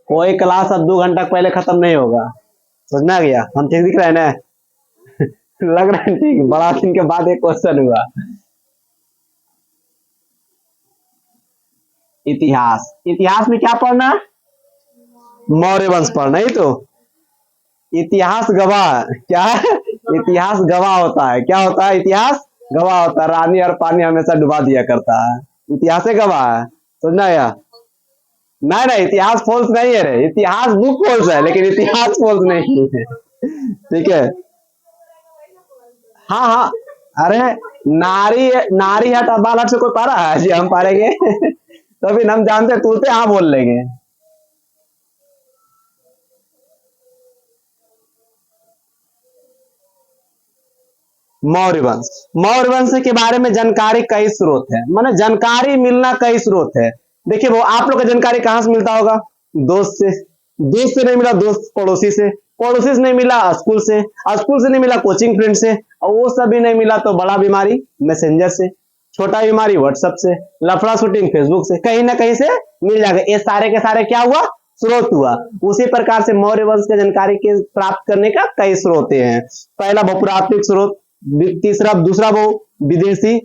कोई क्लास अब 2 घंटा पहले खत्म नहीं होगा, समझना गया? हम ठीक दिख रहे हैं ना? लग रहा है ठीक, बड़ा दिन के बाद एक क्वेश्चन हुआ। इतिहास, इतिहास में क्या पढ़ना? मौर्य वंश पढ़ना ही तो। इतिहास गवाह क्या है? इतिहास गवाह होता है। क्या होता है? इतिहास गवाह होता है। रानी और पानी हमेशा डुबा दिया करता है, इतिहास गवाह है, समझना गया? नहीं नहीं, इतिहास फॉल्स नहीं है रे, इतिहास बुक फॉल्स है लेकिन इतिहास फॉल्स नहीं है। ठीक है, हाँ हाँ। अरे नारी, नारी हट और बाल हट से कोई पा रहा है जी? हम पारेंगे तभी हम जानते तुलते हाँ बोल लेंगे। मौर्य वंश, मौर्य वंश के बारे में जानकारी कई स्रोत है, माने जानकारी मिलना कई स्रोत है। देखिए वो आप लोग का जानकारी कहाँ से मिलता होगा? दोस्त से, दोस्त से नहीं मिला दोस्त पड़ोसी से, पड़ोसी से नहीं मिला स्कूल से, स्कूल से नहीं मिला कोचिंग फ्रेंड से, और वो सब भी नहीं मिला तो बड़ा बीमारी मैसेंजर से, छोटा बीमारी व्हाट्सएप से, लफड़ा शूटिंग फेसबुक से, कहीं ना कहीं से मिल जाएगा। ये सारे के सारे क्या हुआ? स्रोत हुआ। उसी प्रकार से मौर्य वंश की जानकारी के प्राप्त करने का कई स्रोत हैं। पहला बहुपुरात्विक स्रोत, तीसरा दूसरा वो विदेशी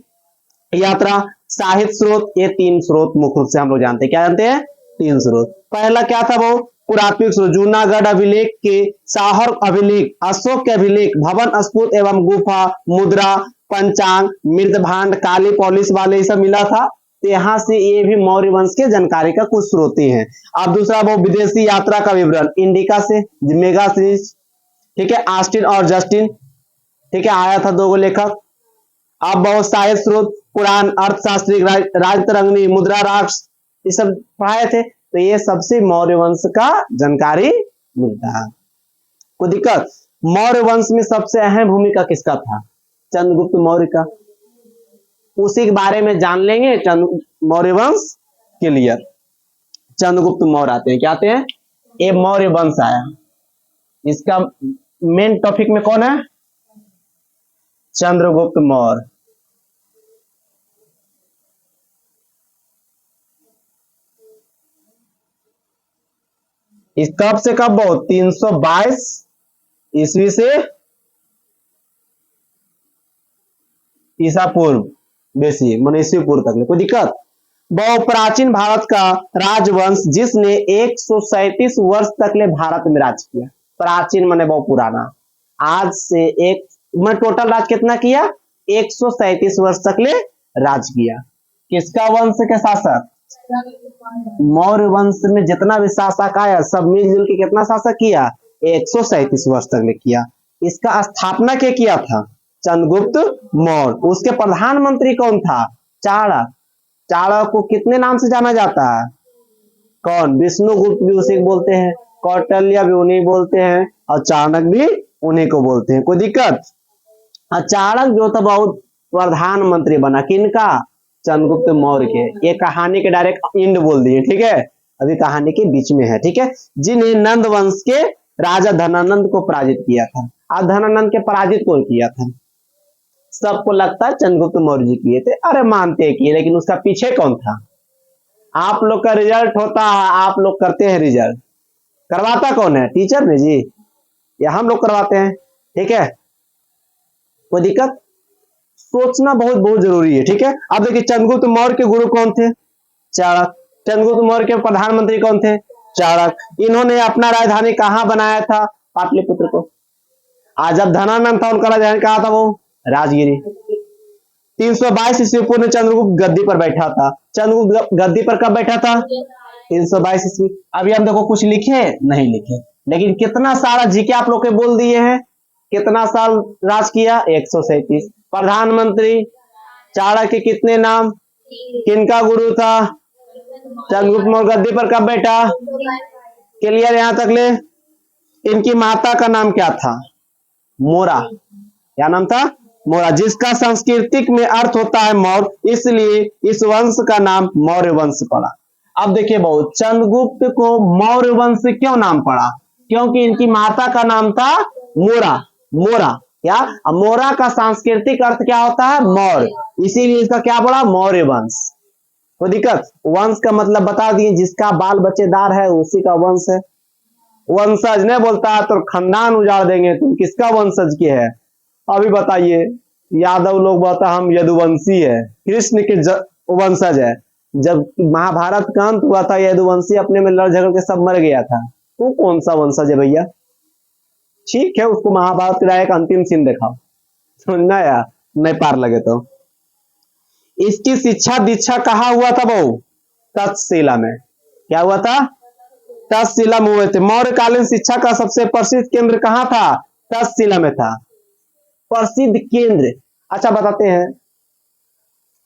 यात्रा, साहित्य स्रोत, ये 3 स्रोत मुख्य रूप से हम लोग जानते हैं। क्या जानते हैं? 3 स्रोत। पहला क्या था वो? पुरात्विक स्रोत, जूनागढ़ अभिलेख के साहर अभिलेख, अशोक के अभिलेख, भवन स्फूर्त एवं गुफा, मुद्रा, पंचांग, मृद भांड, काली पॉलिश वाले ये सब मिला था। तो यहाँ से ये भी मौर्य वंश के जानकारी का कुछ स्रोत हैं। अब दूसरा वो विदेशी यात्रा का विवरण, इंडिका से मेगा सीरीज, ठीक है, आस्टिन और जस्टिन, ठीक है, आया था 2 लेखक। अब बहुत साहित्य स्रोत, पुराण, अर्थशास्त्री, राजतरंगिणी, मुद्रा राक्ष, ये सब पढ़ाए थे। तो ये सबसे मौर्य वंश का जानकारी मिलता है। कोई दिक्कत? मौर्य वंश में सबसे अहम भूमिका किसका था? चंद्रगुप्त मौर्य का। उसी के बारे में जान लेंगे। मौर्य वंश क्लियर। चंद्रगुप्त मौर्य आते हैं, क्या आते हैं? ये मौर्य वंश आया, इसका मेन टॉपिक में कौन है? चंद्रगुप्त मौर्य। इस कब से कब? 322 ईस्वी से ईसा पूर्व, बेसी मान ईस्वी पूर्व तक। कोई दिक्कत? बहु प्राचीन भारत का राजवंश जिसने 137 वर्ष तक ले भारत में राज किया। प्राचीन माने बहुत पुराना। आज से एक मैं टोटल राज कितना किया? 137 वर्ष तक ले राज किया। किसका वंश के शासक? मौर्य वंश में जितना भी शासक आया सब मिलजुल के कितना शासक किया? 137 वर्ष तक ले किया। इसका स्थापना क्या किया था? चंद्रगुप्त मौर्य। उसके प्रधानमंत्री कौन था? चाणक्य। चाणक्य को कितने नाम से जाना जाता है? कौन? विष्णुगुप्त भी उसे बोलते हैं, कौटिल्य भी उन्हें बोलते हैं, और चाणक्य भी उन्हीं को बोलते हैं। कोई दिक्कत? चाणक्य जो था बहुत प्रधानमंत्री बना, किनका? चंद्रगुप्त मौर्य के। ये कहानी के डायरेक्ट इंड बोल दिए, ठीक है, अभी कहानी के बीच में है, ठीक है। जिन्हें नंद वंश के राजा धनानंद को पराजित किया था। अब धनानंद के पराजित कौन किया था? सबको लगता है चंद्रगुप्त मौर्य जी किए थे, अरे मानते किए, लेकिन उसका पीछे कौन था? आप लोग का रिजल्ट होता है, आप लोग करते हैं रिजल्ट, करवाता कौन है? टीचर ने जी, या हम लोग करवाते हैं? ठीक है, कोई दिक्कत? सोचना बहुत बहुत जरूरी है, ठीक है। अब देखिए चंद्रगुप्त मौर्य के गुरु कौन थे? चाणक्य। चंद्रगुप्त मौर्य के प्रधानमंत्री कौन थे? चाणक्य। इन्होंने अपना राजधानी कहाँ बनाया था? पाटलिपुत्र को। आज जब धनानंद था उनका राजधानी कहाँ था? वो राजगिरी। 322 ईस्वी पूर्व में चंद्रगुप्त गद्दी पर बैठा था। चंद्रगुप्त गद्दी पर कब बैठा था? 322 ईस्वी। अभी हम देखो कुछ लिखे नहीं लिखे, लेकिन कितना सारा जीके आप लोग के बोल दिए हैं। कितना साल राज किया? 137। प्रधानमंत्री चाणक्य के कितने नाम? किनका गुरु था? चंद्रगुप्त मौर्य। गद्दी पर कब बैठा? क्लियर यहां तक ले? इनकी माता का नाम क्या था? मोरा। क्या नाम था? मोरा, जिसका सांस्कृतिक में अर्थ होता है मौर्य, इसलिए इस वंश का नाम मौर्य वंश पड़ा। अब देखिए बहुत, चंद्रगुप्त को मौर्य वंश क्यों नाम पड़ा? क्योंकि इनकी माता का नाम था मोरा। मोरा क्या? मोरा का सांस्कृतिक अर्थ क्या होता है? मौर्य, इसीलिए इसका क्या पड़ा? मौर्य वंश। कोई दिक्कत? वंश का मतलब बता दिए, जिसका बाल बच्चेदार है उसी का वंश है। वंशज नहीं बोलता तो खानदान उजाड़ देंगे, तुम किसका वंशज के है? अभी बताइए, यादव लोग बोलता हम यदुवंशी है, कृष्ण के वंशज है। जब महाभारत का अंत हुआ था, यदुवंशी अपने में लड़ झगड़ के सब मर गया था, वो कौन सा वंशज है भैया? ठीक है, उसको महाभारत का एक अंतिम सीन दिखाओ, सुनना या नहीं पार लगे तो। इसकी शिक्षा दीक्षा कहाँ हुआ था बहु? तक्षशिला में। क्या हुआ था? तक्षशिला में हुए थे। मौर्यकालीन शिक्षा का सबसे प्रसिद्ध केंद्र कहाँ था? तक्षशिला में था, प्रसिद्ध केंद्र। अच्छा बताते हैं,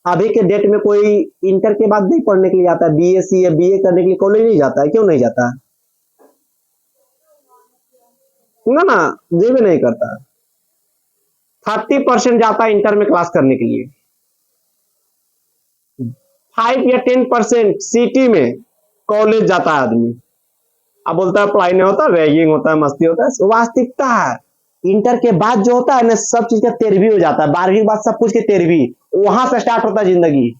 अभी के डेट में कोई इंटर के बाद नहीं पढ़ने के लिए जाता है, बीएससी या बीए करने के लिए कॉलेज नहीं जाता है, क्यों नहीं जाता? ना, ये भी नहीं करता। 30% जाता है इंटर में क्लास करने के लिए, 5 या 10% सिटी में कॉलेज जाता है आदमी। अब बोलता है पढ़ाई नहीं होता, रैगिंग होता है, मस्ती होता है। वास्तविकता है, इंटर के बाद जो होता है ना, सब चीज का 13वीं हो जाता है, 12वीं के बाद सब कुछ के 13वीं, वहां से स्टार्ट होता है जिंदगी।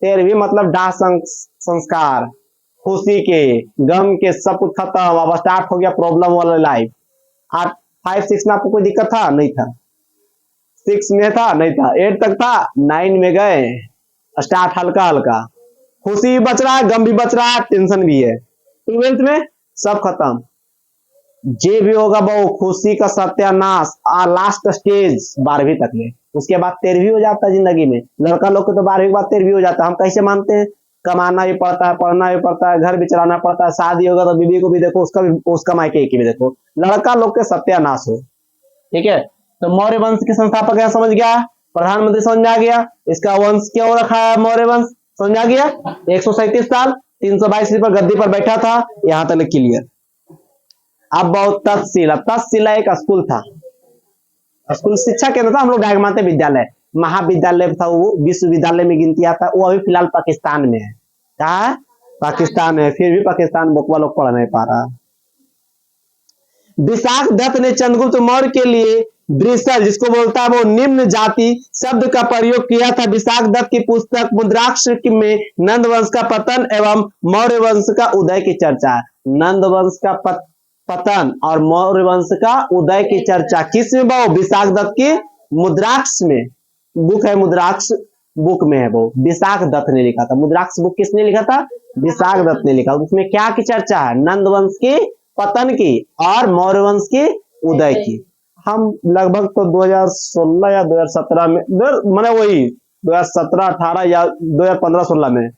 13वीं मतलब दाह संस्कार, खुशी के, गम के, सब कुछ खत्म, अब स्टार्ट हो गया प्रॉब्लम वाला लाइफ। 8, 5, 6 में आपको कोई दिक्कत था? नहीं था। 6 में था? नहीं था। 8 तक था, 9 में गए, स्टार्ट हल्का हल्का, खुशी भी बच रहा है, गम भी बच रहा है, टेंशन भी है। 12th में सब खत्म, जे भी होगा वो खुशी का सत्यानाश। लास्ट स्टेज 12वीं तक में, उसके बाद 13वीं हो जाता है जिंदगी में। लड़का लोग को तो 12वीं के बाद 13वीं हो जाता है। हम कैसे मानते हैं? कमाना भी पड़ता है, पढ़ना भी पड़ता है, घर भी चलाना पड़ता है, शादी होगा तो बीबी को भी देखो, उसका मायके की भी देखो, लड़का लोग के सत्यानाश हो। ठीक है, तो मौर्य वंश के संस्थापक क्या समझ गया? प्रधानमंत्री समझ में आ गया। इसका वंश क्यों रखा है मौर्य वंश, समझ आ गया? 137 साल 322 पर गद्दी पर बैठा था, यहां तक क्लियर। अब बहुत तक्षशिला। तक्षशिला एक स्कूल था, स्कूल शिक्षा केंद्र था। हम लोग डायरेक्ट मानते विद्यालय, महाविद्यालय था वो, विश्वविद्यालय में गिनती आता है। वो अभी फिलहाल पाकिस्तान में है। कहा है? पाकिस्तान में। फिर भी पाकिस्तान बोकवा लोग पढ़ नहीं पा रहा। विशाख दत्त ने चंद्रगुप्त मौर्य के लिए ब्रिसर, जिसको बोलता है वो निम्न जाति शब्द का प्रयोग किया था। विशाख दत्त की पुस्तक मुद्राक्ष में नंद वंश का पतन एवं मौर्य वंश का उदय की चर्चा है। नंद वंश का पतन और मौर्य वंश का उदय की चर्चा किस में? वो विशाख दत्त की मुद्राक्ष में बुक है, मुद्राक्ष बुक में है, वो विशाख दत्त ने लिखा था। मुद्राक्ष बुक किसने लिखा था? विशाख दत्त ने लिखा। उसमें क्या की चर्चा है? नंद वंश की पतन की और मौर्य वंश की उदय की। हम लगभग तो 2016 या 2017 में, मैंने वही 2017, 18 या 2015-16 में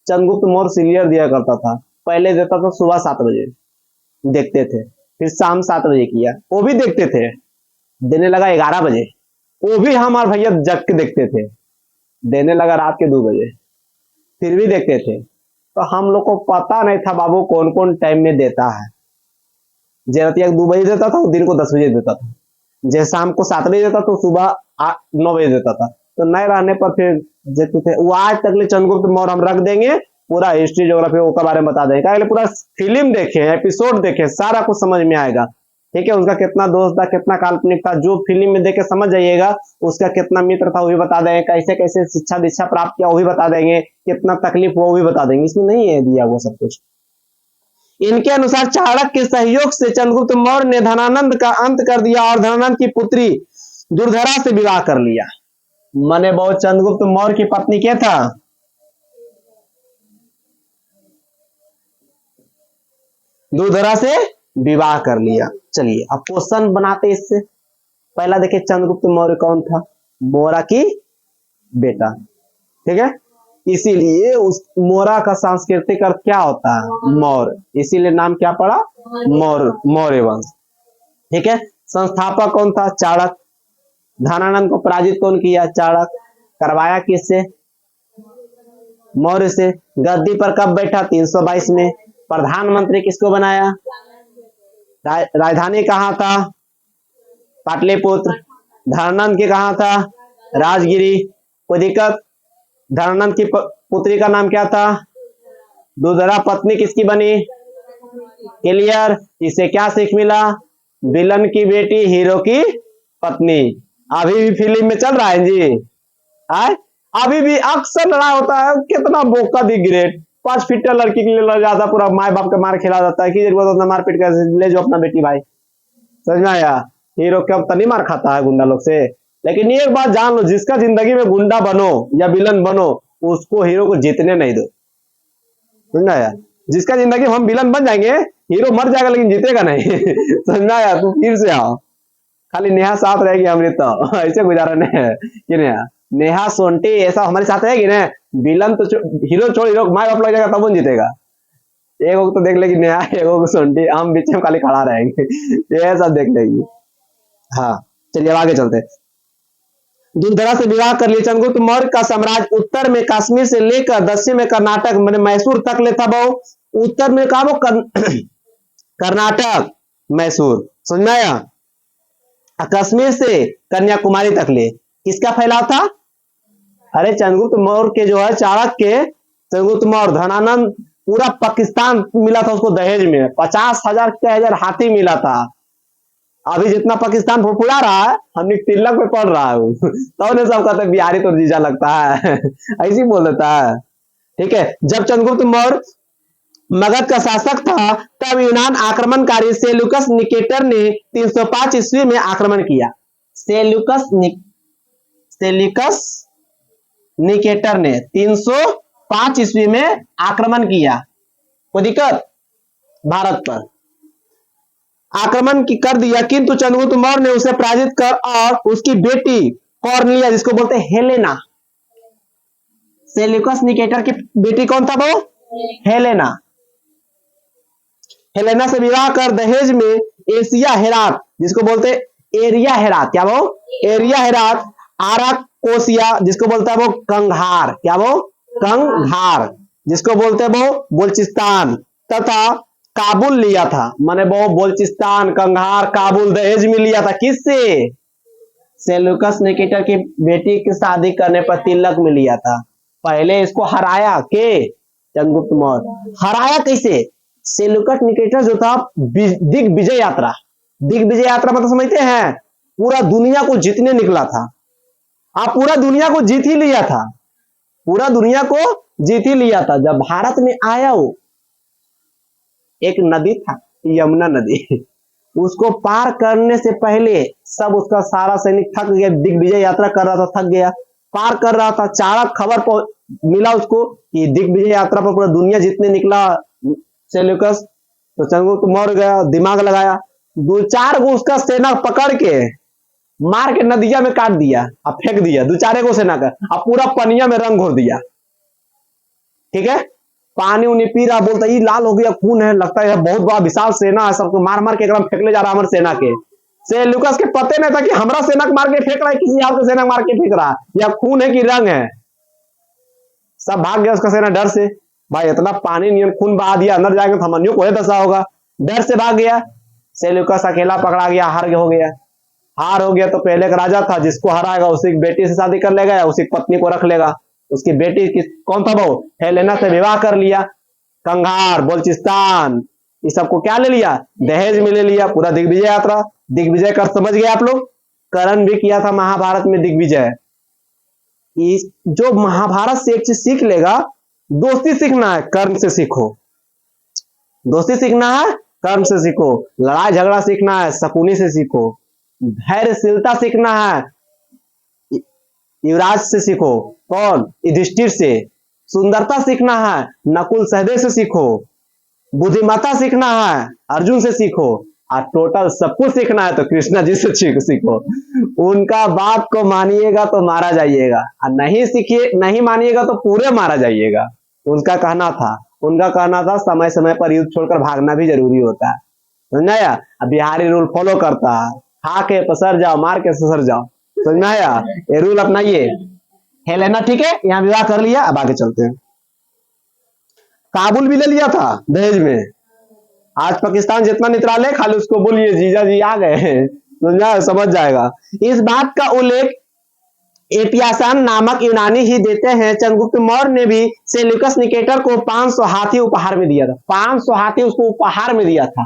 चंद्रगुप्त मौर्य सीरियल दिया करता था। पहले देता था सुबह 7 बजे देखते थे, फिर शाम 7 बजे किया, वो भी देखते थे। देने लगा 11 बजे, वो भी हमारे भैया जग के देखते थे। देने लगा रात के 2 बजे, फिर भी देखते थे। तो हम लोग को पता नहीं था बाबू कौन कौन टाइम में देता है। जैसे 2 बजे देता था, दिन को 10 बजे देता था। जैसे शाम को 7 बजे देता तो सुबह 9 बजे देता था। तो नए रहने पर फिर देखते थे। वो आज तक ले चंद्रगुप्त मौर्य हम रख देंगे, पूरा हिस्ट्री ज्योग्राफी के बारे में बता देंगे। पूरा फिल्म देखे, एपिसोड देखे, सारा कुछ समझ में आएगा। ठीक है, उसका कितना दोस्त था, कितना काल्पनिक था, जो फिल्म में देख के समझ जाइएगा। उसका कितना मित्र था वो भी बता देंगे, कैसे कैसे शिक्षा दीक्षा प्राप्त किया वो भी बता देंगे, कितना तकलीफ हुआ वो भी बता देंगे। इसमें नहीं है दिया वो सब कुछ। इनके अनुसार चाणक्य के सहयोग से चंद्रगुप्त मौर्य ने धनानंद का अंत कर दिया और धनानंद की पुत्री दुर्धरा से विवाह कर लिया। मने बहुत चंद्रगुप्त मौर्य की पत्नी क्या था? दुर्धरा से विवाह कर लिया। चलिए अब क्वेश्चन बनाते इससे। पहला देखिए, चंद्रगुप्त मौर्य कौन था? मोरा की बेटा। ठीक है, इसीलिए उस मोरा का सांस्कृतिक अर्थ क्या होता है? मौर्य। इसीलिए नाम क्या पड़ा? मौर्य वंश। ठीक है, संस्थापक कौन था? चाणक्य। धनानंद को पराजित कौन किया? चाणक्य। करवाया किससे? मौर्य से। गद्दी पर कब बैठा? 322 में। प्रधानमंत्री किसको बनाया? राजधानी कहाँ था? पाटलिपुत्र। धनानंद के कहाँ था? राजगिरी। कोई दिक्कत? धनानंद की पुत्री का नाम क्या था? दुर्धरा। पत्नी किसकी बनी? क्लियर। इसे क्या सीख मिला? विलन की बेटी हीरो की पत्नी। अभी भी फिल्म में चल रहा है जी। आए अभी भी अक्सर लड़ाई होता है, कितना बोका दी ग्रेट 5 फीट लड़की के लिए लड़ जाता, पूरा माए बाप का मार खिला जाता है कि जरूरत उतना मारपीट कर ले जो अपना बेटी भाई। समझ में आया? हीरो कब तनी मार खाता है गुंडा लोग से। लेकिन एक बात जान लो, जिसका जिंदगी में गुंडा बनो या विलन बनो, उसको हीरो को जीतने नहीं दो। समझ में आया? जिसका जिंदगी में हम विलन बन जाएंगे, हीरो मर जाएगा लेकिन जीतेगा नहीं। समझ में आया? तू फिर से आओ, खाली नेहा साथ रहेगी अमृत तो ऐसे गुजारा नहीं है कि नेहा नेहा सोंटी ऐसा हमारे साथ रहेगी ना, विलन तो हीरो छोड़, हीरो माँ बाप लग जाएगा तब वो जीतेगा। एक तो देख लेगी नेहा, एक सोंटी, हम बीच में खाली खड़ा रहेंगे। ये सब देख लेगी। हाँ, चलिए अब आगे चलते हैं। दुर्धरा से विवाह कर लिया। चंद्रगुप्त मौर्य का साम्राज्य उत्तर में कश्मीर से लेकर दक्षिण में कर्नाटक मैंने मैसूर तक ले था। वो उत्तर में कहा वो कर्नाटक मैसूर, समझ में आया? कश्मीर से कन्याकुमारी तक ले किसका फैलाव था? अरे चंद्रगुप्त मौर्य के जो है चाणक्य, चंद्रगुप्त मौर्य धनानंद, पूरा पाकिस्तान मिला था उसको दहेज में, 50,000 हाथी मिला था। अभी जितना पाकिस्तान फुफुड़ा रहा है, हमने तिलक पे पढ़ रहा है तो उन्हें सब कहते बिहारी तो जीजा लगता है। ऐसी बोल देता है। ठीक है, जब चंद्रगुप्त मौर्य मगध का शासक था, तब यूनान आक्रमणकारी सेल्यूकस निकेटर ने 305 ईस्वी में आक्रमण किया। सेल्यूकस निकेटर ने 305 ईस्वी में आक्रमण किया। कोई दिक्कत? भारत पर आक्रमण की कर दिया, किंतु चंद्रगुप्त मौर्य ने उसे पराजित कर और उसकी बेटी कॉर्नेलिया, जिसको बोलते हैं हेलेना, सेल्यूकस निकेटर की बेटी कौन था वो? हेलेना। हेलेना से विवाह कर दहेज में एशिया हेरात, जिसको बोलते एरिया हेरात, क्या वो? एरिया हेरात, आराकोसिया, जिसको बोलता है वो कंघार, क्या वो? कंघार, जिसको बोलते हैं वो बलूचिस्तान, तथा काबुल लिया था। माने वो बलूचिस्तान, कंघार, काबुल दहेज में लिया था। किससे? सेल्यूकस निकेटर की बेटी की शादी करने पर तिलक में लिया था। पहले इसको हराया के चंद्रगुप्त मौर्य। हराया कैसे? सेल्यूकस निकेटर जो था दिग्विजय यात्रा, दिग्विजय यात्रा मतलब समझते हैं? पूरा दुनिया को जीतने निकला था। आप पूरा दुनिया को जीत ही लिया था, पूरा दुनिया को जीत ही लिया था। जब भारत में आया वो, एक नदी था यमुना नदी, उसको पार करने से पहले सब उसका सारा सैनिक थक गया, दिग्विजय यात्रा कर रहा था, थक गया, पार कर रहा था। चाणक्य खबर मिला उसको कि दिग्विजय यात्रा पर पूरा दुनिया जीतने निकला सेल्यूकस। तो चंद्रगुप्त मौर्य गया, दिमाग लगाया, 2-4 गो उसका सेना पकड़ के मार के नदिया में काट दिया और फेंक दिया, 2-4 गो सेना का, और पूरा पनिया में रंग घोर दिया। ठीक है, पानी उन्हें पी रहा, बोलता ये लाल हो गया, खून है, लगता है बहुत बड़ा विशाल सेना है, सबको मार मार के एकदम फेंक ले जा रहा हमारे सेना के। सेल्यूकस के पते नहीं था कि हमारा सेना मार के फेंक रहा है, किसी और के सेना मार के फेंक रहा है, या खून है कि रंग है। सब भाग गया उसका सेना डर से। भाई इतना पानी नियम खून बहा दिया, अंदर जाएंगे तो हमनियों को दशा होगा, डर से भाग गया। सेल्यूकस अकेला पकड़ा गया, हार हो गया। हार हो गया तो पहले का राजा था, जिसको हराएगा उसी की बेटी से शादी कर लेगा या उसी पत्नी को रख लेगा। उसकी बेटी कौन था वो? हेलेना से विवाह कर लिया। कंघार, बलूचिस्तान, ये सबको क्या ले लिया? दहेज में ले लिया। पूरा दिग्विजय यात्रा, दिग्विजय कर समझ गए आप लोग? कर्ण भी किया था महाभारत में दिग्विजय। जो महाभारत से एक चीज सीख लेगा, दोस्ती सीखना है कर्ण से सीखो, दोस्ती सीखना है कर्ण से सीखो, लड़ाई झगड़ा सीखना है शकुनी से सीखो, धैर्यशीलता सीखना है युवराज से सीखो, कौन? युधिष्ठिर से। सुंदरता सीखना है नकुल सहदेव से सीखो, बुद्धिमत्ता सीखना है अर्जुन से सीखो, और टोटल सब कुछ सीखना है तो कृष्णा जी से सीखो। उनका बात को मानिएगा तो मारा जाइएगा, और नहीं सीखिए, नहीं मानिएगा तो पूरे मारा जाइएगा। उनका कहना था समय समय पर युद्ध छोड़कर भागना भी जरूरी होता है। समझ में आया? बिहारी रूल फॉलो करता है, खा के पसर जाओ, मार के ससर जाओ। समझ में आया? ये रूल अपनाइए। हेलेना, ठीक है, यहाँ विवाह कर लिया। अब आगे चलते हैं। काबुल भी ले लिया था दहेज में। आज पाकिस्तान जितना नितराले, खाली उसको बोलिए जीजा जी आ गए, समझ जाएगा। इस बात का उल्लेख एपियासन नामक यूनानी ही देते हैं। चंद्रगुप्त मौर्य ने भी सेल्यूकस निकेटर को 500 हाथी उपहार में दिया था। 500 हाथी उसको उपहार में दिया था।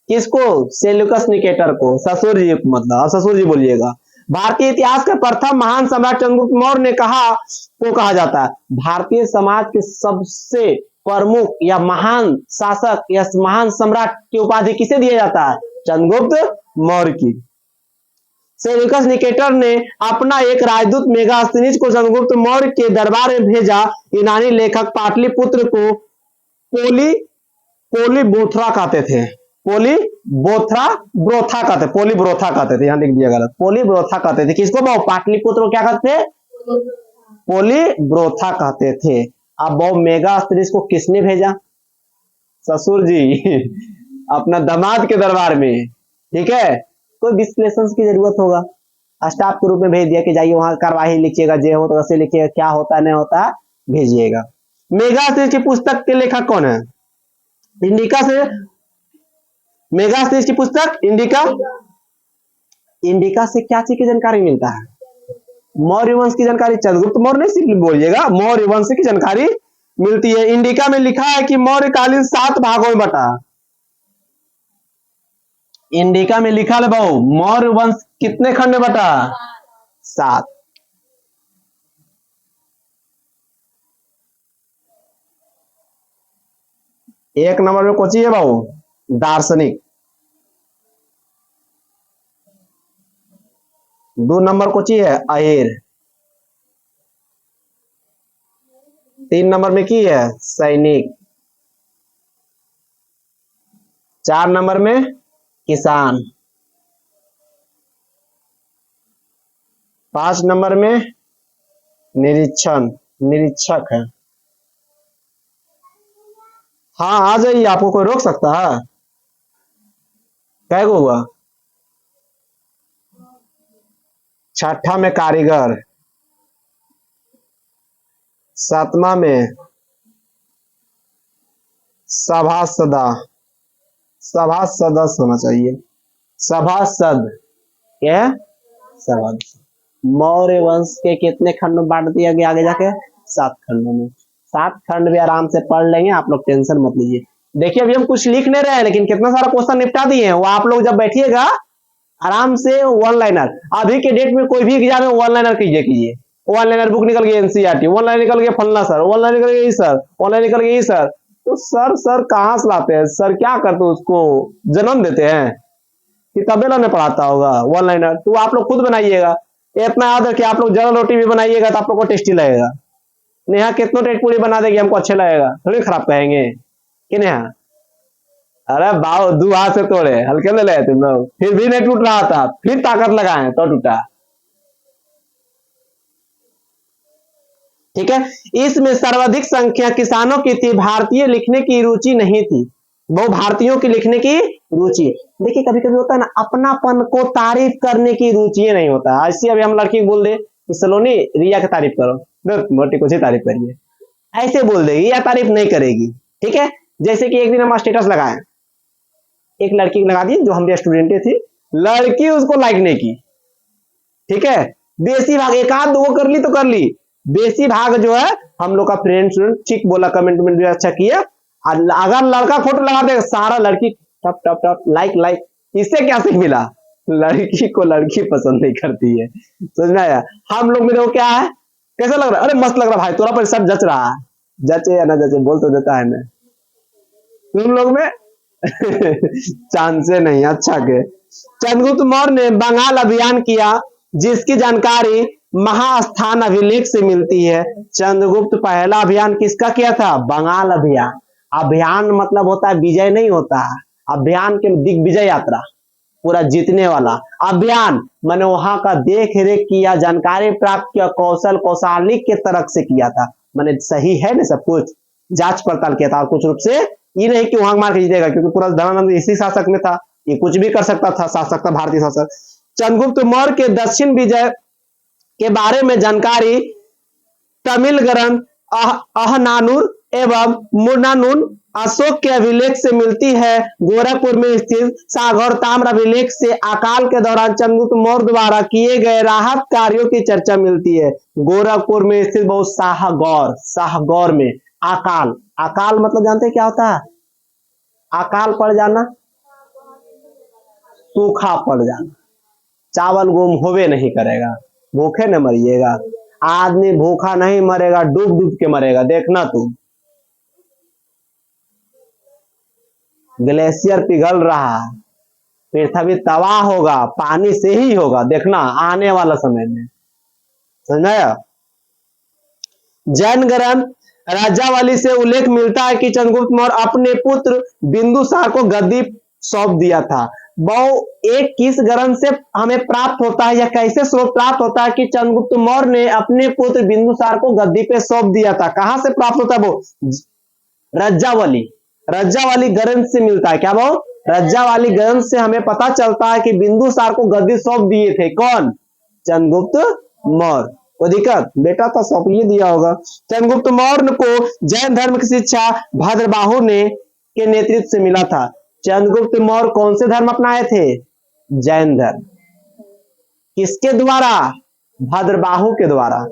किसको? सेल्यूकस निकेटर को। ससुर जी, मतलब ससुर जी बोलिएगा। भारतीय इतिहास के प्रथम महान सम्राट चंद्रगुप्त मौर्य ने कहा जाता है भारतीय समाज के सबसे प्रमुख या महान शासक या महान सम्राट की उपाधि किसे दिया जाता है? चंद्रगुप्त मौर्य की। सेल्यूकस निकेटर ने अपना एक राजदूत मेगास्थनीज को चंद्रगुप्त मौर्य के दरबार में भेजा। यूनानी लेखक पाटलिपुत्र को पोलीबोथरा कहते थे। पोलीब्रोथा कहते थे, यहाँ लिख दिया गलत, पोलीब्रोथा कहते थे। किसको? पाटलिपुत्र को क्या कहते थे? पोलीब्रोथा कहते थे। अब वो मेगास्थनीज को किसने भेजा? ससुर जी अपना दामाद के दरबार में। ठीक है, कोई विश्लेषण की जरूरत होगा, स्टाफ के रूप में भेज दिया कि जाइए वहां कार्यवाही लिखिएगा, जे हो तो वैसे लिखिएगा, क्या होता नहीं होता भेजिएगा। मेगास्थनीज की पुस्तक के लेखक कौन है? इंडिका से मेगास्थनीज की पुस्तक इंडिका से क्या चीज की जानकारी मिलता है? मौर्य वंश की जानकारी। चंद्रगुप्त मौर्य नहीं सिर्फ बोलिएगा, मौर्य वंश की जानकारी मिलती है। इंडिका में लिखा है कि मौर्य कालीन 7 भागों में बटा। इंडिका में लिखा है बहु मौर्य वंश कितने खंड में बटा? 7। एक नंबर में कौन सी है बहु? दार्शनिक। 2 नंबर कौन सी है? अहिर। 3 नंबर में की है? सैनिक। 4 नंबर में किसान। 5 नंबर में निरीक्षक है। हाँ आ जाइए, आपको कोई रोक सकता है? कैगो हुआ? 6ठा में कारीगर। 7वां में सभासद होना चाहिए। सभासद क्या? सभासद। मौर्य वंश के कितने खंड में बांट दिया गया? आगे जाके 7 खंडों में। 7 खंड भी आराम से पढ़ लेंगे, आप लोग टेंशन मत लीजिए। देखिए अभी हम कुछ लिख नहीं रहे हैं, लेकिन कितना सारा क्वेश्चन निपटा दिए हैं। वो आप लोग जब बैठिएगा आराम से वन लाइनर, अभी के डेट में कोई भी एग्जाम में वन लाइनर कीजिए। वन लाइनर बुक निकल गई एनसीईआरटी, वन लाइन निकल गया फलना सर, वन लाइन निकल गई सर, वन लाइन निकल गई सर। तो सर कहां से लाते हैं? सर क्या करते हैं? उसको जन्म देते हैं कि तबेला में पढ़ाता होगा वन लाइनर? तो आप लोग खुद बनाइएगा। इतना याद रखिए, आप लोग जरा रोटी भी बनाइएगा तो आप लोग को टेस्टी लगेगा। नेहा कितनों टेट पूरी बना देगी, हमको अच्छे लगेगा, थोड़ी खराब कहेंगे कि नेहा? अरे बाव 2 हाथ से तोड़े, हल्के में ले तुम लोग, फिर भी नहीं टूट रहा था, फिर ताकत लगाए तो टूटा। ठीक है, इसमें सर्वाधिक संख्या किसानों की थी, भारतीय लिखने की रुचि नहीं थी। वो भारतीयों की लिखने की रुचि। देखिए कभी कभी होता है ना, अपनापन को तारीफ करने की रुचि नहीं होता। ऐसे अभी हम लड़की बोल दे कि सलोनी रिया की तारीफ करो, मोटी कुछ ही तारीफ करिए, ऐसे बोल देगी या तारीफ नहीं करेगी। ठीक है, जैसे कि एक दिन हम स्टेटस लगाए, एक लड़की लगा दी जो हम स्टूडेंट थी, लड़की उसको लाइक नहीं की। ठीक है, देसी भाग एक आध 2 कर ली तो कर ली, देसी भाग जो है हम लोग का फ्रेंड्स ठीक बोला, कमेंट भी अच्छा किया। अगर लड़का फोटो लगा दे सारा लड़की टप टप टप लाइक, इससे क्या सीख मिला? लड़की को लड़की पसंद नहीं करती है, समझना है? हम लोग में देखो क्या है, कैसा लग रहा है? अरे मस्त लग रहा भाई, तोरा पर सब जच रहा है। जचे या ना जचे बोल तो देता है ना, तुम लोग में चांसे नहीं। अच्छा के चंद्रगुप्त मौर्य ने बंगाल अभियान किया, जिसकी जानकारी महास्थान अभिलेख से मिलती है। चंद्रगुप्त पहला अभियान किसका किया था? बंगाल अभियान। अभियान मतलब होता है विजय नहीं होता, अभियान के दिग्विजय यात्रा, पूरा जीतने वाला अभियान। मैंने वहां का देख रेख किया, जानकारी प्राप्त किया, कौशालिक के तरफ से किया था। मैंने सही है ना, सब कुछ जांच पड़ताल किया था। और कुछ रूप से ये नहीं कि वहां मार के जीतेगा, क्योंकि पूरा धनानंद इसी शासक में था, ये कुछ भी कर सकता था, शासक था भारतीय शासक। चंद्रगुप्त मौर्य के दक्षिण विजय के बारे में जानकारी तमिल ग्रंथ अहनानुर एवं मुर्नानुन अशोक के अभिलेख से मिलती है। गोरखपुर में स्थित सागौर ताम्र अभिलेख से अकाल के दौरान चंद्रगुप्त मौर्य द्वारा किए गए राहत कार्यों की चर्चा मिलती है। गोरखपुर में स्थित बहुत शाहगौर में अकाल मतलब जानते हैं क्या होता है? अकाल पड़ जाना, सूखा पड़ जाना। चावल गुम होवे नहीं करेगा, भूखे न मरिएगा। आदमी भूखा नहीं मरेगा, डूब डूब के मरेगा, देखना तू। ग्लेशियर पिघल रहा, पृथ्वी तबाह होगा, पानी से ही होगा, देखना आने वाला समय में। समझाया? जैन ग्रंथ राजावली से उल्लेख मिलता है कि चंद्रगुप्त मौर्य अपने पुत्र बिंदुसार को गद्दी सौंप दिया था। बहु एक किस ग्रंथ से हमें प्राप्त होता है या कैसे स्रोत प्राप्त होता है कि चंद्रगुप्त मौर्य ने अपने पुत्र बिंदुसार को गद्दी पे सौंप दिया था? कहां से प्राप्त होता है वो? रज्जावली, रज्जावली ग्रंथ से मिलता है। क्या वो? रज्जावली ग्रंथ से हमें पता चलता है कि बिंदुसार को गद्दी सौंप दिए थे कौन? चंद्रगुप्त मौर्य। कोई दिक्कत? बेटा तो सौंप ही दिया होगा। चंद्रगुप्त मौर्य को जैन धर्म की शिक्षा भद्रबाहु ने के नेतृत्व से मिला था। चंद्रगुप्त मौर्य कौन से धर्म अपनाए थे? जैन धर्म। किसके द्वारा? भद्रबाहु के द्वारा।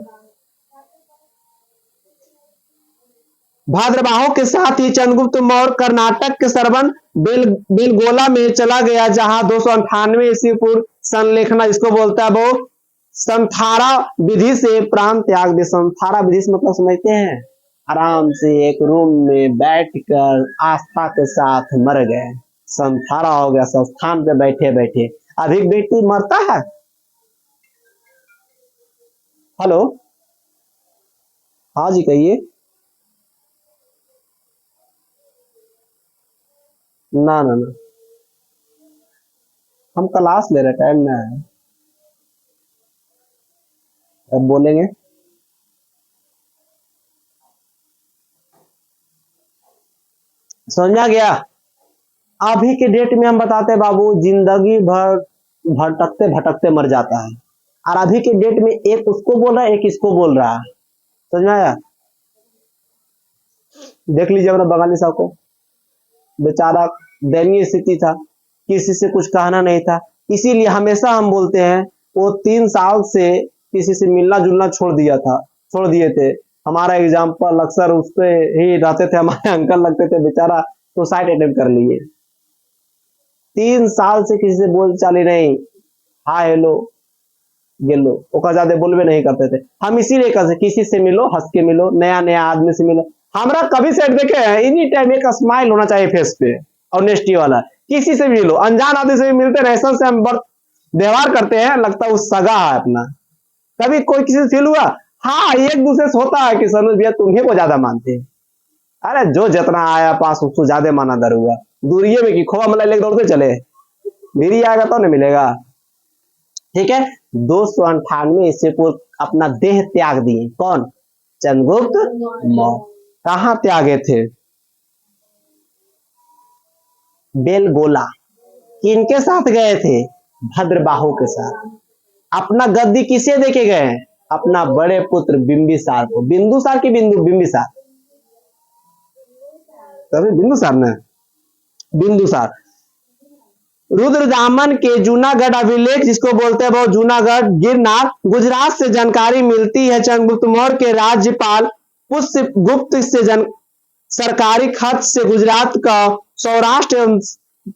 भद्रबाहु के साथ ही चंद्रगुप्त मौर्य कर्नाटक के सरवन बेलगोला में चला गया, जहां 298 ईस्वी पूर्व संलेखना, जिसको बोलता है वो संथारा विधि से प्राण त्याग दे। संथारा विधि से मतलब समझते हैं? आराम से एक रूम में बैठकर आस्था के साथ मर गए, संथारा हो गया, संस्थान पे बैठे बैठे। अभी व्यक्ति मरता है। हेलो, हाँ जी कहिए। ना ना ना, हम क्लास ले रहे, टाइम ना है, अब बोलेंगे। समझा गया? अभी के डेट में हम बताते बाबू, जिंदगी भर भटकते भटकते मर जाता है। और अभी के डेट में एक उसको बोल रहा है, एक इसको बोल रहा है। समझ में आया? देख लीजिए अपना बंगाली साहब को, बेचारा दयनीय स्थिति था, किसी से कुछ कहना नहीं था। इसीलिए हमेशा हम बोलते हैं वो 3 साल से किसी से मिलना जुलना छोड़ दिए थे। हमारा एग्जाम्पल अक्सर उस पे ही रहते थे, हमारे अंकल लगते थे, बेचारा सुसाइड अटेम्प्ट कर लिए। 3 साल से किसी से बोल चाली नहीं, हाय हेलो गेलो, ओका ज्यादा बोलबे नहीं करते थे। हम इसीलिए कहते किसी से मिलो हंस के मिलो, नया नया आदमी से मिलो। हमारा कभी सेट देखे हैं, एनी टाइम एक स्माइल होना चाहिए फेस पे, ऑनेस्टी वाला। किसी से भी मिलो, अनजान आदमी से भी मिलते हैं, ऐसा से हम व्यवहार करते हैं, लगता है वो सगा है अपना। कभी कोई किसी से फील हुआ? हाँ, एक दूसरे से होता है कि सनोज भैया तुम्हें को ज्यादा मानते हैं। अरे जो जितना आया पास उसको ज्यादा माना दर हुआ, दूरिये में की खोवा मलाई लेके दौड़ते चले, मेरी आएगा तो नहीं मिलेगा। ठीक है, 298 ईस्वी पूर्व अपना देह त्याग दिए। कौन? चंद्रगुप्त मौर्य। कहां त्यागे थे? बेलगोला। किनके साथ गए थे? भद्रबाहु के साथ। अपना गद्दी किसे देके गए? अपना बड़े पुत्र बिंबिसार को। बिंदुसार की बिंबिसार, तभी बिंदुसार ने, बिंदुसार। रुद्रदामन के जूनागढ़ अभिलेख, जिसको बोलते हैं वो जूनागढ़ गिरनार, गुजरात से जानकारी मिलती है। चंद्रगुप्त मौर्य के राज्यपाल पुष्यगुप्त से सरकारी खत से गुजरात का सौराष्ट्र एवं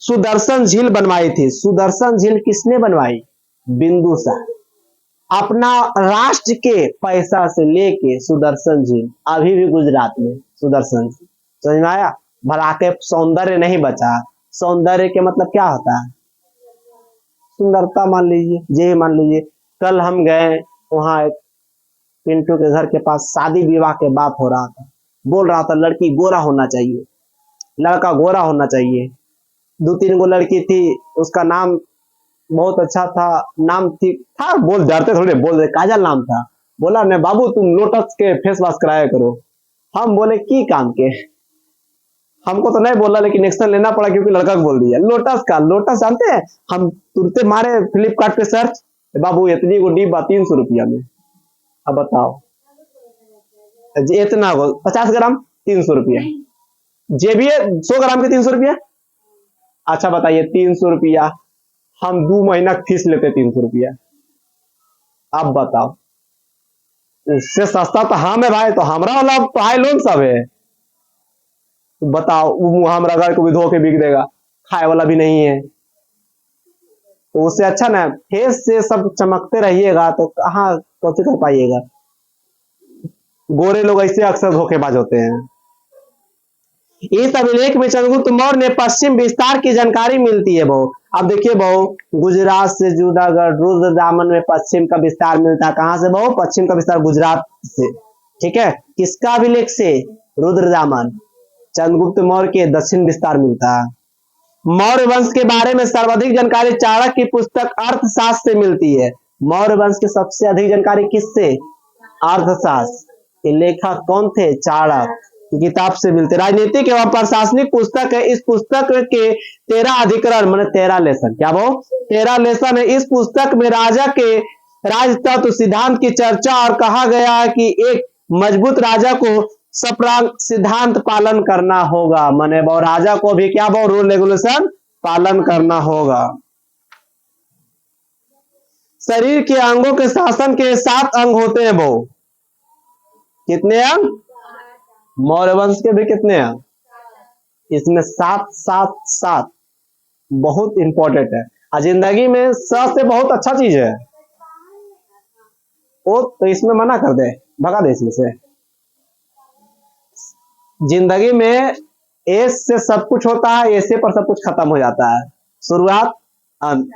सुदर्शन झील बनवाई थी। सुदर्शन झील किसने बनवाई? बिंदुसार। अपना राष्ट्र के पैसा से लेके सुदर्शन झील, अभी भी गुजरात में सुदर्शन झील। समझ में आया? भला के सौंदर्य नहीं बचा। सौंदर्य के मतलब क्या होता है? सुंदरता मान लीजिए, ये मान लीजिए कल हम गए वहां, एक पिंटू के घर के पास शादी विवाह के बात हो रहा था, बोल रहा था लड़की गोरा होना चाहिए, लड़का गोरा होना चाहिए। 2-3 गो लड़की थी, उसका नाम बहुत अच्छा था, नाम ठीक था, बोल डरते थोड़े, बोल दे काजल नाम था। बोला नहीं बाबू तुम लोटस के फेस वॉश कराया करो। हम बोले की काम के? हमको तो नहीं बोला, लेकिन एक्शन लेना पड़ा क्योंकि लड़का को बोल दिया। लोटस का, लोटस जानते हैं? हम तुरंत मारे फ्लिपकार्ट पे सर्च, बाबू इतनी को डिब्बा 300 रुपया में। अब बताओ, इतना 50 ग्राम 300 रुपया, जेबीए 100 ग्राम के 300 रुपया। अच्छा बताइए, 300 रुपया हम 2 महीना फीस लेते 300 रुपया। अब बताओ, इससे सस्ता तो हम है भाई, तो हमारा वाला पढ़ाई लोन सब है। तो बताओ, वो मुहाम रगड़ को भी धो के बिक देगा, खाए वाला भी नहीं है। उससे अच्छा ना फेस से सब चमकते रहिएगा तो कहाँ कैसे कर पाइएगा। गोरे लोग ऐसे अक्सर धोखेबाज होते हैं। इस अभिलेख में चंद्रगुप्त मौर्य ने पश्चिम विस्तार की जानकारी मिलती है बहु। अब देखिए बहु, गुजरात से जूनागढ़ रुद्र दामन में पश्चिम का विस्तार मिलता है। कहां से बहु? पश्चिम का विस्तार गुजरात से। ठीक है, किसका अभिलेख से? रुद्र दामन। चंद्रगुप्त मौर्य के दक्षिण विस्तार मिलता है। मौर्य वंश के बारे में सर्वाधिक जानकारी चाणक्य की पुस्तक अर्थशास्त्र से मिलती है। मौर्य वंश की सबसे अधिक जानकारी किससे? अर्थशास्त्र के लेखक कौन थे? चाणक्य की किताब से मिलते। राजनीतिक एवं प्रशासनिक पुस्तक है। इस पुस्तक के 13 अधिकरण मैंने 13 लेसन, क्या वो 13 लेसन है। इस पुस्तक में राजा के राजतत्व सिद्धांत की चर्चा और कहा गया है कि एक मजबूत राजा को सप्रांग सिद्धांत पालन करना होगा। माने वो राजा को भी क्या वो रूल रेगुलेशन पालन करना होगा। शरीर के अंगों के शासन के 7 अंग होते हैं वो। कितने अंग? मौर्य वंश के भी कितने हैं? इसमें 7 7 7 बहुत इंपॉर्टेंट है। जिंदगी में स से बहुत अच्छा चीज है वो, तो इसमें मना कर दे, भगा दे इसमें से। जिंदगी में ए से सब कुछ होता है, ए से पर सब कुछ खत्म हो जाता है। शुरुआत अंत,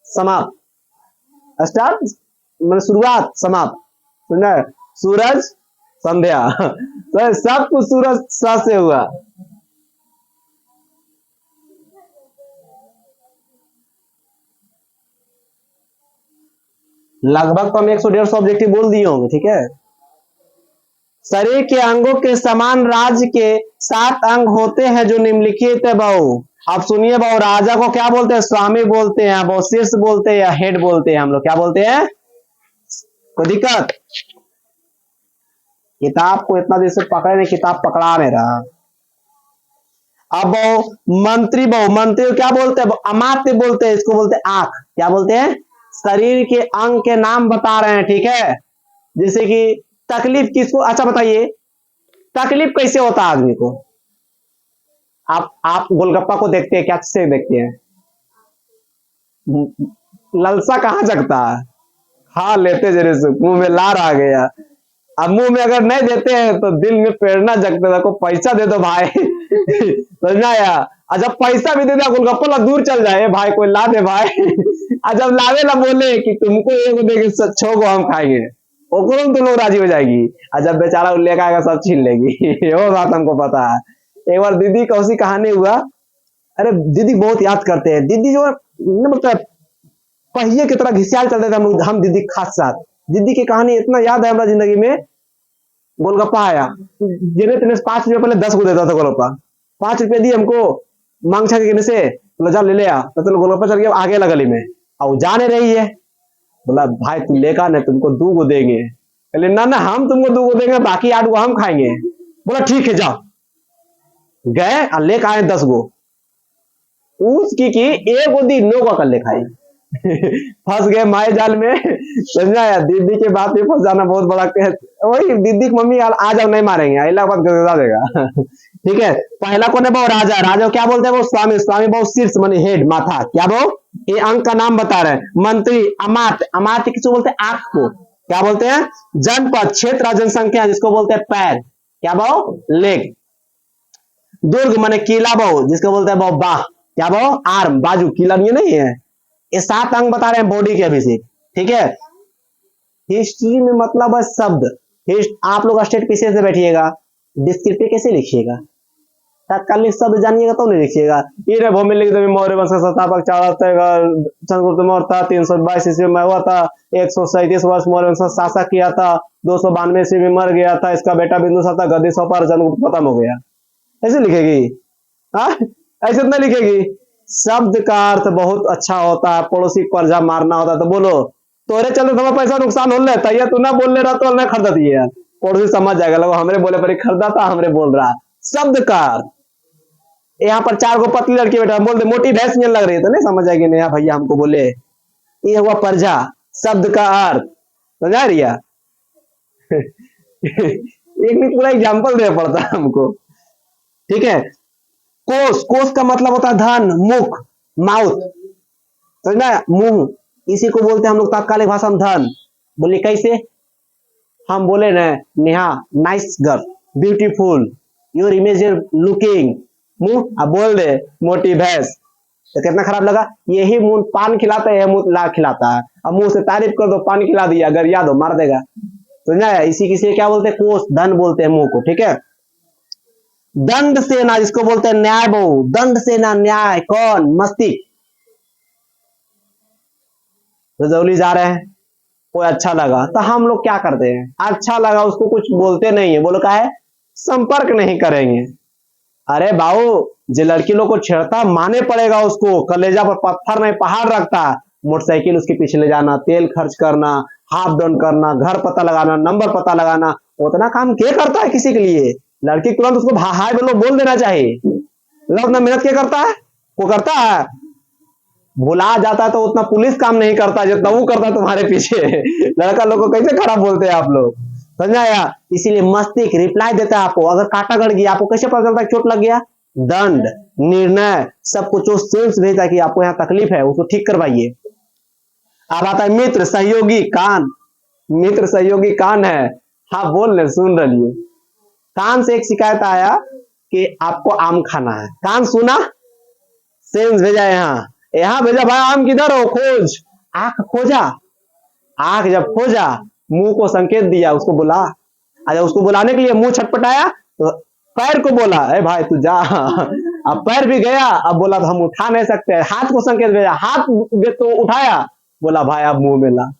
समाप्त। स्टार्ट मतलब शुरुआत समाप्त, सुना? सूरज संध्या तो सब कुछ सूरज स से हुआ। लगभग तो हम 100-150 ऑब्जेक्टिव बोल दिए होंगे। ठीक है, शरीर के अंगों के समान राज्य के 7 अंग होते हैं जो निम्नलिखित है बहु। आप सुनिए बहु, राजा को क्या बोलते हैं? स्वामी बोलते हैं, बहु शीर्ष बोलते हैं या हेड बोलते हैं। हम लोग क्या बोलते हैं? कोई दिक्कत? किताब को इतना देर से पकड़े नहीं, किताब पकड़ा नहीं रहा। अब बहु मंत्री, बहु मंत्री क्या बोलते हैं? अमात्य बोलते हैं, इसको बोलते हैं आंख। क्या बोलते हैं? शरीर के अंग के नाम बता रहे हैं। ठीक है, जैसे कि तकलीफ किसको? अच्छा बताइए, तकलीफ कैसे होता है आदमी को? आप गोलगप्पा को देखते हैं, क्या से देखते हैं? ललसा कहाँ जगता है? खा लेते जरे से, मुंह में लार आ गया। अब मुंह में अगर नहीं देते हैं तो दिल में प्रेरणा जगता है, को पैसा दे दो भाई समझना यार। और जब पैसा भी दे दे, गोलगप्पा ला दूर चल जाए भाई, कोई ला दे भाई और जब लावे ला बोले कि तुमको एक देंगे 6 को हम खाएंगे, ओकरो तो लोग राजी हो जाएगी। और जब बेचारा लेकर आएगा सब छीन लेगी वो बात हमको पता है। एक बार दीदी का उसी कहानी हुआ। अरे दीदी बहुत याद करते हैं। दीदी जो मतलब पहिए की तरह घिसियाल चलते थे हम दीदी खास साथ। दीदी की कहानी इतना याद है हमारा जिंदगी में। गोलगप्पा आया, जिन्हें तेने 5 रुपए पहले 10 को देता था गोलगप्पा। 5 रुपए दिए हमको, मांग छा के से बोला जा ले ले आ, तो गोलगप्पा चल गया आगे गली में और जा नहीं रही है। बोला भाई तुम लेकर ना, तुमको 2 को देंगे। बोले ना ना हम तुमको 2 को देंगे, बाकी 8 को हम खाएंगे। बोला ठीक है जाओ। गए और लेकर आए 10 को। उसकी की एक को दी, 9 का कर ले खाई फंस गए माए जाल में समझा यार। दीदी के बात में फंस जाना बहुत बड़ा वही। दीदी की मम्मी आ जाओ नहीं मारेंगे, अगला बात गजा देगा ठीक है। पहला कौन है वो? राजा। राजा क्या बोलते हैं वो? स्वामी। स्वामी बहुत शीर्ष माने हेड, माथा। क्या वो? ये अंक का नाम बता रहे हैं। मंत्री। अमात्य। अमात्य किसको बोलते हैं? आंख को। क्या बोलते हैं? जनपद। क्षेत्र। जनसंख्या जिसको बोलते हैं पैर। क्या भाव? लेग। दुर्ग माने किला बहु, जिसको बोलते हैं बहु बाह। क्या बहु? आर्म, बाजू। किला नहीं है। ये 7 अंग बता रहे हैं बॉडी के अभिषेक। ठीक है, हिस्ट्री में मतलब है शब्द। आप लोग स्टेट पीछे से बैठिएगा, डिस्क्रिप्टिव कैसे लिखिएगा? तत्कालिक शब्द जानिएगा तो नहीं लिखिएगा। ये भूमि लिख दे मौर्य वंश का संस्थापक चंद्रगुप्त मौर्य था। 322 ईस्वी में हुआ था। 137 वर्ष मौर्य वंश का शासक किया था। 292 ईस्वी में मर गया था। इसका बेटा बिंदुसार था, गद्दी सौंपा, चंद्रगुप्त खत्म हो गया। ऐसे लिखेगी? हाँ ऐसे इतना लिखेगी। शब्द का अर्थ बहुत अच्छा होता है। पड़ोसी पर्जा मारना होता है तो बोलो तोरे चलते तुम्हारा पैसा नुकसान हो लेता है, तू ना बोल ले रहा तो नहीं खरीदा दिए। पड़ोसी समझ जाएगा, लगो हमरे बोले पर खरीदा था, हमरे बोल रहा। शब्द का अर्थ। यहाँ पर 4 को पतली लड़की बैठा, बोल दे मोटी भैंस नहीं लग रही है तो नहीं समझ आएगी। नहीं भैया हमको बोले ये हुआ पर्जा। शब्द का अर्थ समझा रिया एक नहीं पूरा एग्जाम्पल देना पड़ता है हमको। ठीक है, कोष। कोष का मतलब होता है धन, मुख, माउथ। समझना, मुंह, इसी को बोलते हैं हम लोग तात्कालिक भाषा में धन। बोलिए कैसे? हम बोले ना, Neha nice girl, beautiful, your image looking, मुंह अब बोल दे मोटी भैंस, तो कितना खराब लगा। यही मुंह पान खिलाता है, मुंह ला खिलाता है। अब मुंह से तारीफ कर दो, पान खिला दिया, अगर याद हो मार देगा। तो ना इसी किसी क्या बोलते हैं, कोष धन बोलते हैं मुंह को, ठीक है। दंड सेना जिसको बोलते हैं न्याय बहु, दंड सेना न्याय कौन? मस्तिष्क। रजौली जा रहे हैं, कोई अच्छा लगा तो हम लोग क्या करते हैं, अच्छा लगा उसको कुछ बोलते नहीं है, बोलो क्या है, संपर्क नहीं करेंगे। अरे बाबू, जो लड़की लोग को छेड़ता माने पड़ेगा उसको, कलेजा पर पत्थर नहीं पहाड़ रखता। मोटरसाइकिल उसके पीछे ले जाना, तेल खर्च करना, हाफ डाउन करना, घर पता लगाना, नंबर पता लगाना, उतना काम क्या करता है किसी के लिए? लड़की तुरंत उसको हाय बोलो बोल देना चाहिए। मतलब उतना मेहनत क्या करता है, वो करता है। भुला जाता है तो उतना पुलिस काम नहीं करता जितना वो करता है तुम्हारे पीछे। लड़का लोग को कैसे खराब बोलते हैं आप लोग, समझा या? इसीलिए मस्तिष्क रिप्लाई देता है आपको। अगर कांटा गड़ गया आपको कैसे पता चलता है चोट लग गया? दंड, निर्णय, सब कुछ वो सेंस भेजता है कि आपको यहाँ तकलीफ है, उसको ठीक करवाइए। अब आता है मित्र सहयोगी कान। मित्र सहयोगी कान है, हाँ बोल रहे सुन रही। कान से एक शिकायत आया कि आपको आम खाना है, कान सुना, सेंस भेजा यहाँ, यहाँ भेजा भाई आम किधर हो, खोज। आंख खोजा, आंख जब खोजा, मुंह को संकेत दिया, उसको बुला। अच्छा, उसको बुलाने के लिए मुंह छटपटाया तो पैर को बोला, अरे भाई तू जा। अब पैर भी गया, अब बोला तो हम उठा नहीं सकते, हाथ को संकेत भेजा, हाथ तो उठाया, बोला भाई अब मुंह मिला।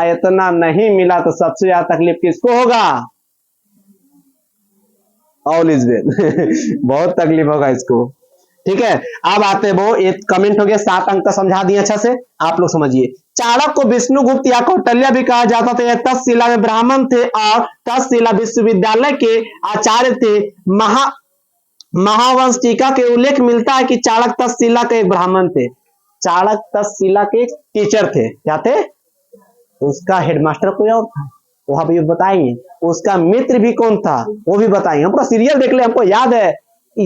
इतना नहीं मिला तो सबसे ज्यादा तकलीफ किसको होगा? All is well. बहुत तकलीफ होगा इसको, ठीक है। अब आते वो एक कमेंट हो गया, 7 अंक का समझा दिए अच्छा से, आप लोग समझिए। चाणक्य को विष्णुगुप्त या कौटिल्य भी कहा जाता था। यह तक्षशिला में ब्राह्मण थे और तक्षशिला विश्वविद्यालय के आचार्य थे। महावंश टीका के उल्लेख मिलता है कि चाणक्य तक्षशिला के एक ब्राह्मण थे। चाणक्य तक्षशिला के टीचर थे, क्या थे? उसका हेडमास्टर कोई और था, वो अभी बताएंगे। उसका मित्र भी कौन था वो भी बताएंगे। हम पूरा सीरियल देख ले, हमको याद है,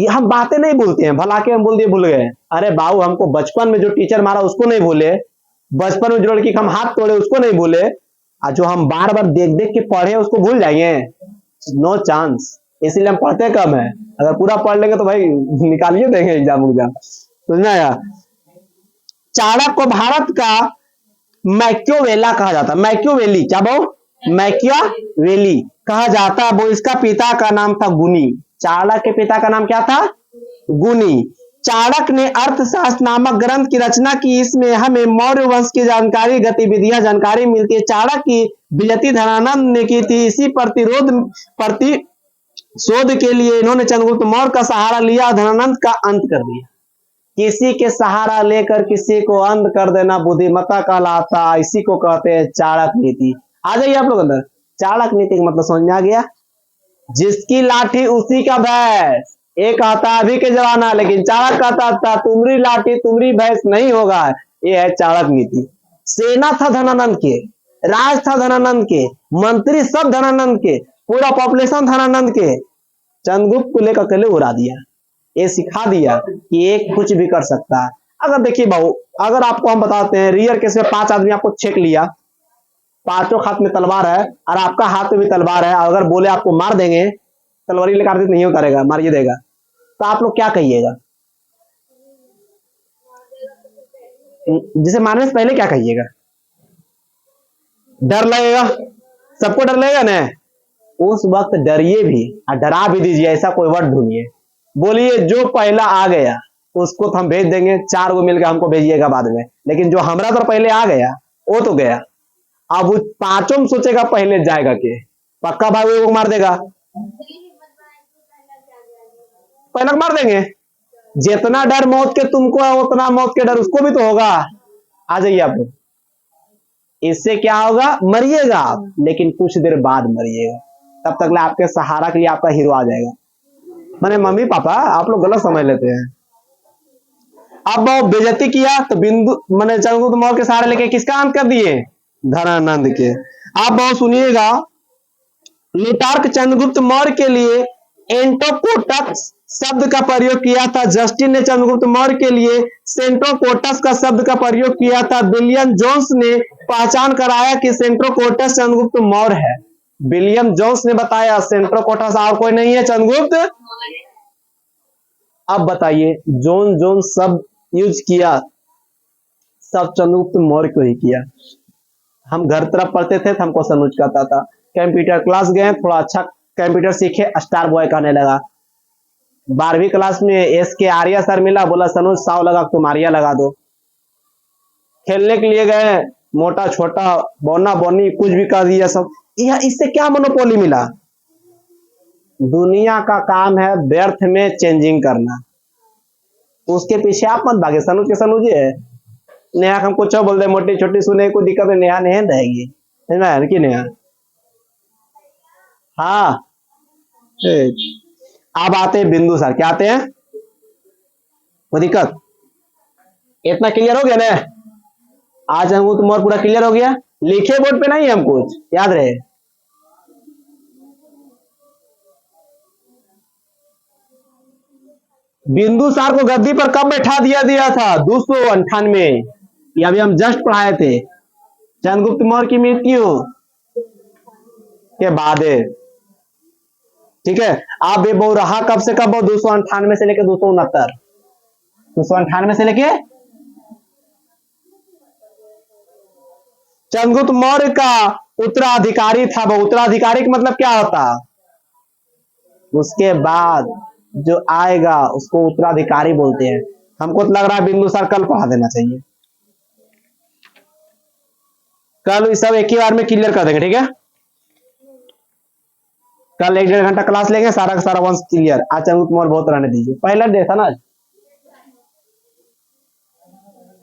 हम बातें नहीं भूलते हैं, भला के हम बोल दिए भूल गए। अरे बाबू, हमको बचपन में जो टीचर मारा उसको नहीं भूले, बचपन में जो लड़की हम हाथ तोड़े उसको नहीं भूले, और जो हम बार बार देख देख के पढ़े उसको भूल जाएंगे? No chance. इसलिए हम पढ़ते कम है, अगर पूरा पढ़ लेंगे तो भाई निकालिए देंगे एग्जाम। समझना यार। चाणक्य को भारत का मैक्योवेला कहा जाता है। मैक्योवेली, क्या बहु? मैक्यावेली कहा जाता है। वो इसका पिता का नाम था गुनी। चाणक्य के पिता का नाम क्या था? गुनी। चाणक्य ने अर्थशास्त्र नामक ग्रंथ की रचना की। इसमें हमें मौर्य वंश की जानकारी, गतिविधियां जानकारी मिलती है। चाणक्य की बेइज्जती धनानंद ने की थी। इसी प्रतिशोध के लिए इन्होंने चंद्रगुप्त मौर्य का सहारा लिया और धनानंद का अंत कर दिया। किसी के सहारा लेकर किसी को अंत कर देना बुद्धिमत्ता कहलाता, इसी को कहते हैं चाणक्य नीति। आ जाइए आप लोग अंदर। चाणक्य नीति का मतलब समझ में आ गया? जिसकी लाठी उसी का भैंस, एक आता अभी के जमाना, लेकिन चाणक्य कहता था तुम्हारी लाठी तुम्हारी भैंस नहीं होगा। ये है चाणक्य नीति। सेना था धनानंद के, राज था धनानंद के, मंत्री सब धनानंद के, पूरा पॉपुलेशन धनानंद के। चंद्रगुप्त को लेकर अकेले उड़ा दिया। ये सिखा दिया कि एक कुछ भी कर सकता है। अगर देखिए बाबू, अगर आपको हम बताते हैं रियल केस में 5 आदमी आपको छेक लिया, पांचों हाथ में तलवार है और आपका हाथ में भी तलवार है, अगर बोले आपको मार देंगे, तलवारी लेकर नहीं उतारेगा, मारिए देगा, तो आप लोग क्या कहिएगा? जिसे मारने से पहले क्या कहिएगा? डर लगेगा, सबको डर लगेगा ना। उस वक्त डरिए भी और डरा भी दीजिए, ऐसा कोई वर्ड ढूंढिए, बोलिए जो पहला आ गया उसको तो हम भेज देंगे, 4 को मिलकर हमको भेजिएगा बाद में, लेकिन जो हमारा तो पहले आ गया वो तो गया। अब वो 5 में सोचेगा पहले जाएगा के, पक्का भाई वो मार देगा, पहले मार देंगे। जितना डर मौत के तुमको है उतना मौत के डर उसको भी तो होगा। आ जाइए आप। इससे क्या होगा? मरिएगा आप, लेकिन कुछ देर बाद मरिएगा, तब तक आपके सहारा के लिए आपका हीरो आ जाएगा। मैंने मम्मी पापा आप लोग गलत समझ लेते हैं। अब बेइज्जती किया तो बिंदु मैंने चंद्रगुप्त मौर्य के सहारे लेके किसका अंत कर दिए? धनानंद के। आप बहुत सुनिएगा, लुटार्क चंद्रगुप्त मौर्य के लिए एंटोकोटस शब्द का प्रयोग किया था। जस्टिन ने चंद्रगुप्त मौर्य के लिए सेंट्रोकोटस का शब्द का प्रयोग किया था। विलियम जोन्स ने पहचान कराया कि सेंट्रोकोटस चंद्रगुप्त मौर्य है। विलियम जोन्स ने बताया सेंट्रोकोटस और कोई नहीं है, चंद्रगुप्त। अब बताइए जोन जोन शब्द यूज किया, सब चंद्रगुप्त मौर्य को ही किया। हम घर तरफ पढ़ते थे तो हमको सनुज कहता था। कंप्यूटर क्लास गए, थोड़ा अच्छा कंप्यूटर सीखे, स्टार बॉय कहने लगा। 12वीं क्लास में एस के आर्या सर मिला, बोला सनुज 100 लगा, तुम आर्या लगा दो। खेलने के लिए गए, मोटा छोटा बोना बोनी कुछ भी कर दिया सब। यह इससे क्या मोनोपोली मिला? दुनिया का काम है व्यर्थ में चेंजिंग करना, उसके पीछे आप मत भागे। सनुज के सनुज है। नेहा हमको चौ बोल दे, मोटी छोटी सुने को दिक्कत है, नेहा नहीं रहेगी, है ना कि नेहा? हाँ। अब आते हैं बिंदुसार। क्या आते हैं? वो दिक्कत इतना क्लियर हो गया ना? आज हमको तुम और पूरा क्लियर हो गया। लिखे बोर्ड पे नहीं, हम कुछ याद रहे। बिंदुसार को गद्दी पर कब बैठा दिया था? 298। ये अभी हम जस्ट पढ़ाए थे। चंद्रगुप्त मौर्य की मृत्यु के बाद, ठीक है। अब ये बहु रहा कब से कब? 298 से लेकर 269। 298 से लेके चंद्रगुप्त मौर्य का उत्तराधिकारी था वो। उत्तराधिकारी का मतलब क्या होता? उसके बाद जो आएगा उसको उत्तराधिकारी बोलते हैं। हमको तो लग रहा है बिंदुसार कल पढ़ा देना चाहिए। कल इस सब एक ही बार में क्लियर कर देंगे, ठीक है। कल 1-1.5 घंटा क्लास लेंगे, सारा का सारा वंश क्लियर। आज चंद्रगुप्त मौर्य बहुत रहने दीजिए, पहला डे था ना।